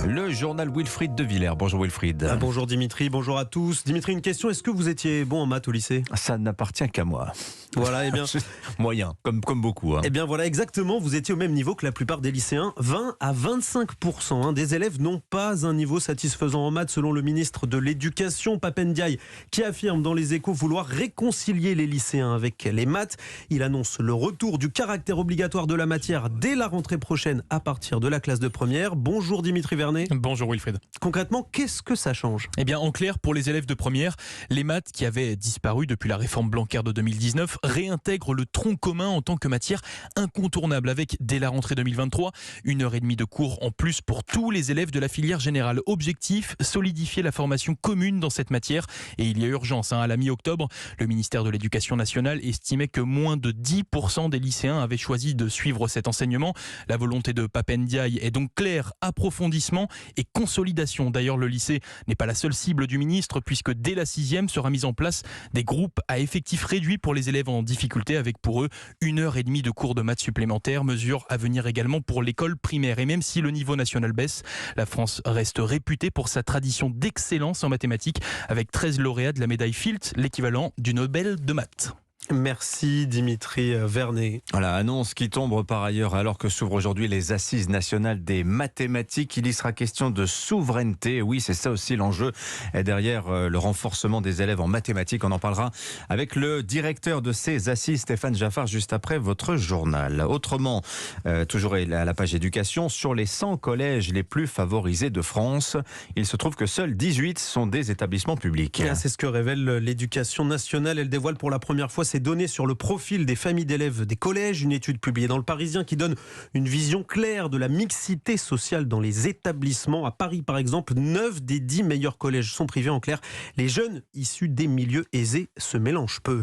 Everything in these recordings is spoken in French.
Le journal Wilfried de Villers. Bonjour Wilfried. Bonjour Dimitri, bonjour à tous. Dimitri, une question, est-ce que vous étiez bon en maths au lycée ? Ça n'appartient qu'à moi. Voilà, et bien... Moyen, comme beaucoup. Eh bien voilà, exactement, vous étiez au même niveau que la plupart des lycéens. 20 à 25% des élèves n'ont pas un niveau satisfaisant en maths, selon le ministre de l'Éducation, Pap Ndiaye, qui affirme dans les Échos vouloir réconcilier les lycéens avec les maths. Il annonce le retour du caractère obligatoire de la matière dès la rentrée prochaine à partir de la classe de première. Bonjour Dimitri Vernet. Bonjour Wilfried. Concrètement, qu'est-ce que ça change ? Eh bien, en clair, pour les élèves de première, les maths qui avaient disparu depuis la réforme Blanquer de 2019 réintègrent le tronc commun en tant que matière incontournable avec, dès la rentrée 2023, 1h30 de cours en plus pour tous les élèves de la filière générale. Objectif, solidifier la formation commune dans cette matière. Et il y a urgence. À la mi-octobre, le ministère de l'Éducation nationale estimait que moins de 10% des lycéens avaient choisi de suivre cet enseignement. La volonté de Pap Ndiaye est donc claire, approfondissement et consolidation. D'ailleurs, le lycée n'est pas la seule cible du ministre puisque dès la 6e sera mise en place des groupes à effectifs réduits pour les élèves en difficulté avec pour eux 1h30 de cours de maths supplémentaires. Mesure à venir également pour l'école primaire. Et même si le niveau national baisse, la France reste réputée pour sa tradition d'excellence en mathématiques avec 13 lauréats de la médaille Fields, l'équivalent du Nobel de maths. Merci Dimitri Vernet. Voilà, annonce qui tombe par ailleurs alors que s'ouvrent aujourd'hui les assises nationales des mathématiques. Il y sera question de souveraineté. Oui, c'est ça aussi l'enjeu derrière le renforcement des élèves en mathématiques. On en parlera avec le directeur de ces assises, Stéphane Jaffard, juste après votre journal. Autrement, toujours à la page éducation, sur les 100 collèges les plus favorisés de France, il se trouve que seuls 18 sont des établissements publics. C'est ce que révèle l'Éducation nationale. Elle dévoile pour la première fois ces données sur le profil des familles d'élèves des collèges. Une étude publiée dans Le Parisien qui donne une vision claire de la mixité sociale dans les établissements. À Paris, par exemple, 9 des 10 meilleurs collèges sont privés. En clair, les jeunes issus des milieux aisés se mélangent peu.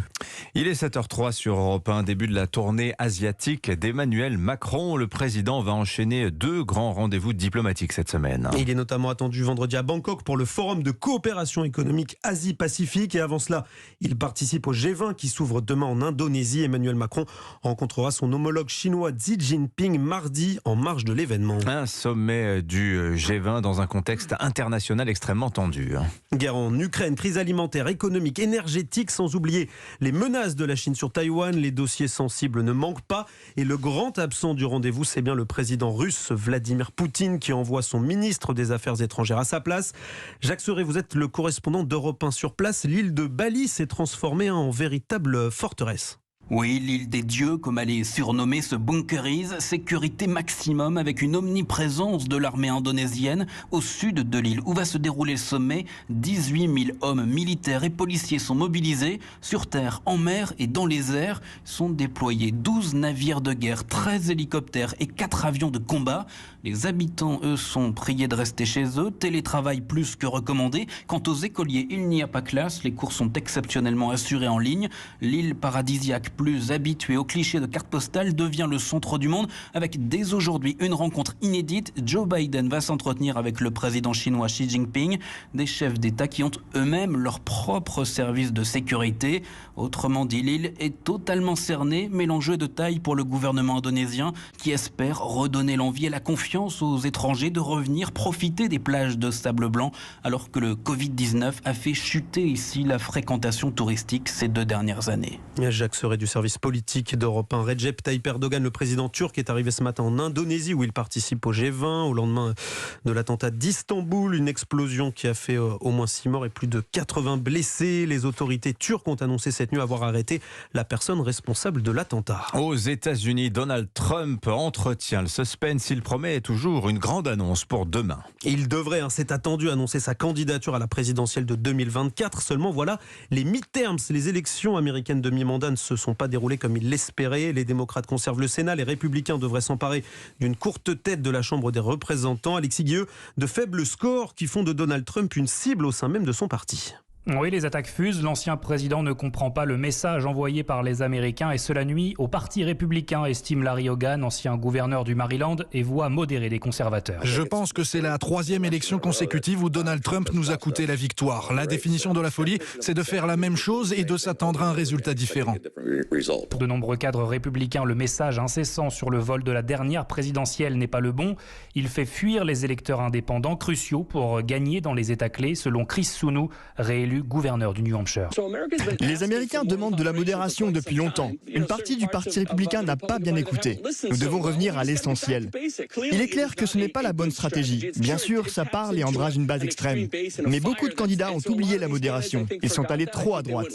Il est 7h03 sur Europe 1, début de la tournée asiatique d'Emmanuel Macron. Le président va enchaîner 2 grands rendez-vous diplomatiques cette semaine. Il est notamment attendu vendredi à Bangkok pour le forum de coopération économique Asie-Pacifique. Et avant cela, il participe au G20 qui s'ouvre demain en Indonésie. Emmanuel Macron rencontrera son homologue chinois Xi Jinping mardi en marge de l'événement. Un sommet du G20 dans un contexte international extrêmement tendu. Guerre en Ukraine, crise alimentaire, économique, énergétique, sans oublier les menaces de la Chine sur Taïwan. Les dossiers sensibles ne manquent pas. Et le grand absent du rendez-vous, c'est bien le président russe Vladimir Poutine qui envoie son ministre des Affaires étrangères à sa place. Jacques Serret, vous êtes le correspondant d'Europe 1 sur place. L'île de Bali s'est transformée en véritable forteresse. Oui, l'île des dieux, comme elle est surnommée, se bunkerise, sécurité maximum avec une omniprésence de l'armée indonésienne au sud de l'île où va se dérouler le sommet. 18 000 hommes militaires et policiers sont mobilisés sur terre, en mer et dans les airs. Sont déployés 12 navires de guerre, 13 hélicoptères et 4 avions de combat. Les habitants, eux, sont priés de rester chez eux. Télétravail plus que recommandé. Quant aux écoliers, il n'y a pas classe. Les cours sont exceptionnellement assurés en ligne. L'île paradisiaque, plus habitué aux clichés de carte postale, devient le centre du monde avec dès aujourd'hui une rencontre inédite. Joe Biden va s'entretenir avec le président chinois Xi Jinping, des chefs d'État qui ont eux-mêmes leur propre service de sécurité. Autrement dit, l'île est totalement cernée, mais l'enjeu est de taille pour le gouvernement indonésien qui espère redonner l'envie et la confiance aux étrangers de revenir profiter des plages de sable blanc alors que le Covid-19 a fait chuter ici la fréquentation touristique ces 2 dernières années. Jacques Serret du service politique d'Europe 1. Recep Tayyip Erdogan, le président turc, est arrivé ce matin en Indonésie où il participe au G20 au lendemain de l'attentat d'Istanbul. Une explosion qui a fait au moins 6 morts et plus de 80 blessés. Les autorités turques ont annoncé cette nuit avoir arrêté la personne responsable de l'attentat. Aux États-Unis, Donald Trump entretient le suspense. Il promet toujours une grande annonce pour demain. Il devrait, c'est attendu, annoncer sa candidature à la présidentielle de 2024. Seulement voilà, les midterms, les élections américaines de mi-mandat ne se sont pas déroulées comme il l'espérait. Les démocrates conservent le Sénat. Les républicains devraient s'emparer d'une courte tête de la Chambre des représentants. Alexis Guilleux, de faibles scores qui font de Donald Trump une cible au sein même de son parti. Oui, les attaques fusent. L'ancien président ne comprend pas le message envoyé par les Américains et cela nuit au Parti républicain, estime Larry Hogan, ancien gouverneur du Maryland et voix modérée des conservateurs. Je pense que c'est la 3e élection consécutive où Donald Trump nous a coûté la victoire. La définition de la folie, c'est de faire la même chose et de s'attendre à un résultat différent. Pour de nombreux cadres républicains, le message incessant sur le vol de la dernière présidentielle n'est pas le bon. Il fait fuir les électeurs indépendants cruciaux pour gagner dans les États clés, selon Chris Sununu, réélu gouverneur du New Hampshire. Les Américains demandent de la modération depuis longtemps. Une partie du Parti républicain n'a pas bien écouté. Nous devons revenir à l'essentiel. Il est clair que ce n'est pas la bonne stratégie. Bien sûr, ça parle et embrase une base extrême. Mais beaucoup de candidats ont oublié la modération. Ils sont allés trop à droite.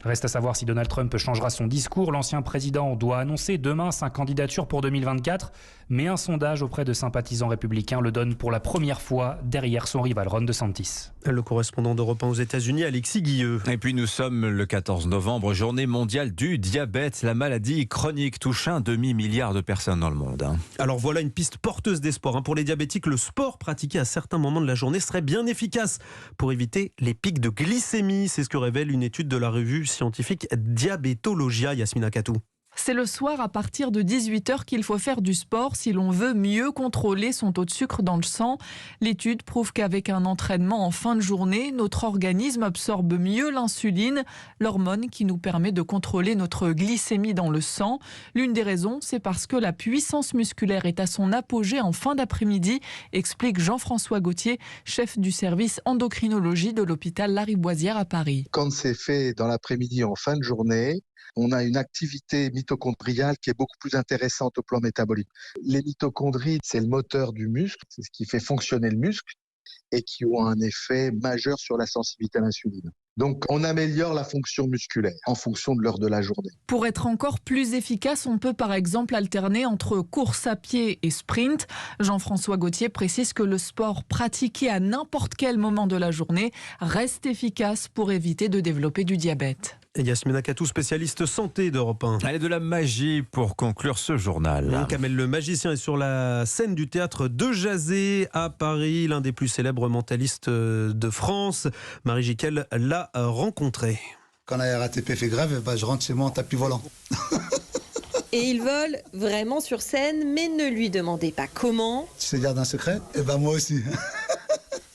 Reste à savoir si Donald Trump changera son discours. L'ancien président doit annoncer demain sa candidature pour 2024. Mais un sondage auprès de sympathisants républicains le donne pour la première fois derrière son rival Ron DeSantis. Le correspondant d'Europe 1 aux États-Unis, Alexis Guilleux. Et puis nous sommes le 14 novembre, journée mondiale du diabète. La maladie chronique touche 1,5 milliard de personnes dans le monde. Alors voilà une piste porteuse d'espoir. Pour les diabétiques, le sport pratiqué à certains moments de la journée serait bien efficace pour éviter les pics de glycémie. C'est ce que révèle une étude de la revue scientifique Diabetologia, Yasmina Katou. C'est le soir à partir de 18h qu'il faut faire du sport si l'on veut mieux contrôler son taux de sucre dans le sang. L'étude prouve qu'avec un entraînement en fin de journée, notre organisme absorbe mieux l'insuline, l'hormone qui nous permet de contrôler notre glycémie dans le sang. L'une des raisons, c'est parce que la puissance musculaire est à son apogée en fin d'après-midi, explique Jean-François Gauthier, chef du service endocrinologie de l'hôpital Lariboisière à Paris. Quand c'est fait dans l'après-midi en fin de journée, on a une activité mitochondriale qui est beaucoup plus intéressante au plan métabolique. Les mitochondries, c'est le moteur du muscle, c'est ce qui fait fonctionner le muscle et qui ont un effet majeur sur la sensibilité à l'insuline. Donc, on améliore la fonction musculaire en fonction de l'heure de la journée. Pour être encore plus efficace, on peut par exemple alterner entre course à pied et sprint. Jean-François Gauthier précise que le sport pratiqué à n'importe quel moment de la journée reste efficace pour éviter de développer du diabète. Et Yasmina Katou, spécialiste santé d'Europe 1. Allez, de la magie pour conclure ce journal. Kamel le magicien est sur la scène du théâtre de Jazé à Paris, l'un des plus célèbres mentalistes de France. Marie Jiquel l'a rencontré. Quand la RATP fait grève, je rentre chez moi en tapis volant. Et il vole vraiment sur scène, mais ne lui demandez pas comment. Tu sais garder un secret ? Eh ben moi aussi.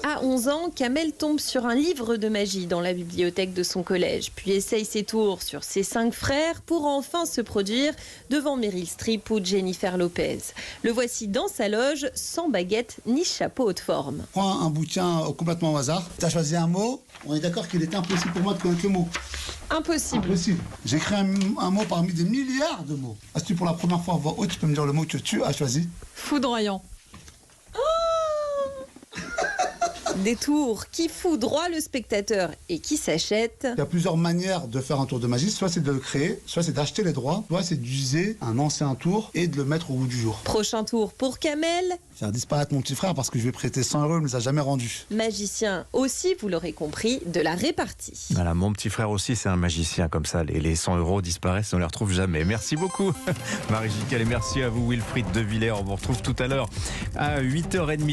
À 11 ans, Kamel tombe sur un livre de magie dans la bibliothèque de son collège, puis essaye ses tours sur ses 5 frères pour enfin se produire devant Meryl Streep ou Jennifer Lopez. Le voici dans sa loge, sans baguette ni chapeau haute forme. Prends un bouquin complètement au hasard. Tu as choisi un mot. On est d'accord qu'il était impossible pour moi de connaître le mot. Impossible. Impossible. J'ai créé un mot parmi des milliards de mots. Est-ce que pour la première fois à voix haute, tu peux me dire le mot que tu as choisi ? Foudroyant. Des tours qui foudroient le spectateur et qui s'achètent. Il y a plusieurs manières de faire un tour de magie. Soit c'est de le créer, soit c'est d'acheter les droits, soit c'est d'user un ancien tour et de le mettre au goût du jour. Prochain tour pour Kamel. Faire disparaître mon petit frère parce que je lui ai prêté 100 €, il ne les a jamais rendus. Magicien aussi, vous l'aurez compris, de la répartie. Voilà, mon petit frère aussi, c'est un magicien comme ça. Les 100 € disparaissent, on ne les retrouve jamais. Merci beaucoup, Marie Jiquel, et merci à vous, Wilfried de Villers. On vous retrouve tout à l'heure à 8h30.